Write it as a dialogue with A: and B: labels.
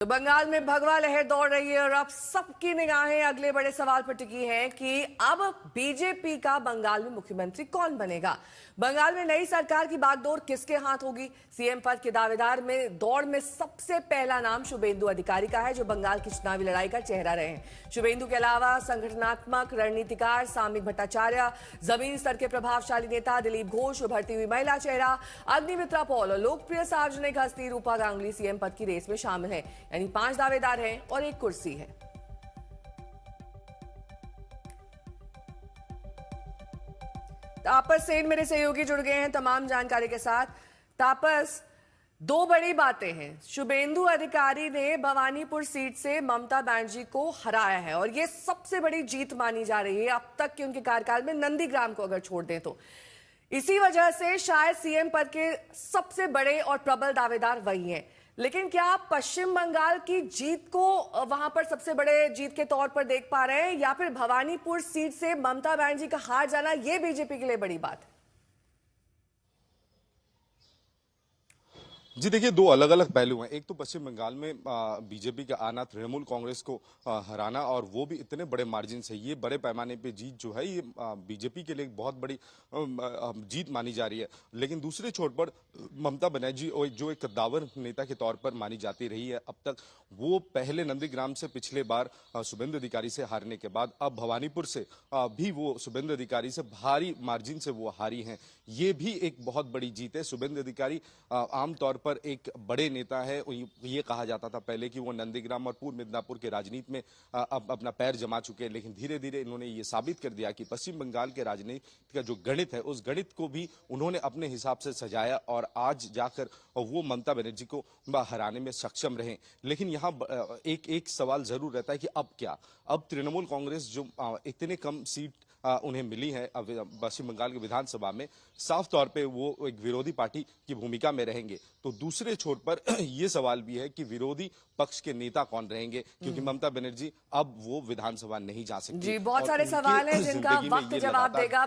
A: तो बंगाल में भगवा लहर दौड़ रही है और अब सबकी निगाहें अगले बड़े सवाल पर टिकी हैं कि अब बीजेपी का बंगाल में मुख्यमंत्री कौन बनेगा। बंगाल में नई सरकार की बागडोर किसके हाथ होगी। सीएम पद के दावेदार में दौड़ में सबसे पहला नाम शुभेंदु अधिकारी का है, जो बंगाल की चुनावी लड़ाई का चेहरा रहे हैं। शुभेंदु के अलावा संगठनात्मक रणनीतिकार साम्यिक भट्टाचार्य, जमीन स्तर के प्रभावशाली नेता दिलीप घोष, उभरती हुई महिला चेहरा अग्निमित्रा पॉल और लोकप्रिय सार्वजनिक हस्ती रूपा गांगुली सीएम पद की रेस में शामिल है। यानी 5 दावेदार हैं और 1 कुर्सी है। तापस सेन मेरे सहयोगी जुड़ गए हैं तमाम जानकारी के साथ। तापस, 2 बड़ी बातें हैं। शुभेंदु अधिकारी ने भवानीपुर सीट से ममता बनर्जी को हराया है और यह सबसे बड़ी जीत मानी जा रही है अब तक के उनके कार्यकाल में, नंदीग्राम को अगर छोड़ दें तो। इसी वजह से शायद सीएम पद के सबसे बड़े और प्रबल दावेदार वही हैं। लेकिन क्या आप पश्चिम बंगाल की जीत को वहां पर सबसे बड़े जीत के तौर पर देख पा रहे हैं, या फिर भवानीपुर सीट से ममता बनर्जी का हार जाना यह बीजेपी के लिए बड़ी बात है?
B: जी देखिए, 2 अलग अलग पहलू हैं। एक तो पश्चिम बंगाल में बीजेपी का आना, तृणमूल कांग्रेस को हराना, और वो भी इतने बड़े मार्जिन से। ये बड़े पैमाने पे जीत जो है, ये बीजेपी के लिए एक बहुत बड़ी जीत मानी जा रही है। लेकिन दूसरे छोर पर ममता बनर्जी और जो एक कद्दावर नेता के तौर पर मानी जाती रही है अब तक, वो पहले नंदीग्राम से पिछले बार शुभेंदु अधिकारी से हारने के बाद अब भवानीपुर से भी वो शुभेंदु अधिकारी से भारी मार्जिन से वो हारी हैं। ये भी एक बहुत बड़ी जीत है। शुभेंदु अधिकारी आमतौर पर एक बड़े नेता है। ये कहा जाता था पहले कि वो नंदीग्राम और पूर्व मिदनापुर के राजनीति में अब अपना पैर जमा चुके हैं, लेकिन धीरे धीरे इन्होंने ये साबित कर दिया कि पश्चिम बंगाल के राजनीति का जो गणित है, उस गणित को भी उन्होंने अपने हिसाब से सजाया और आज जाकर वो ममता बनर्जी को हराने में सक्षम रहे। लेकिन यहाँ एक सवाल जरूर रहता है कि अब क्या। अब तृणमूल कांग्रेस जो इतने कम सीट उन्हें मिली है पश्चिम बंगाल की विधानसभा में, साफ तौर पे वो एक विरोधी पार्टी की भूमिका में रहेंगे। तो दूसरे छोर पर ये सवाल भी है कि विरोधी पक्ष के नेता कौन रहेंगे, क्योंकि ममता बनर्जी अब वो विधानसभा नहीं जा सकती।
A: जी, बहुत सारे सवाल हैं जिनका वक्त जवाब देगा।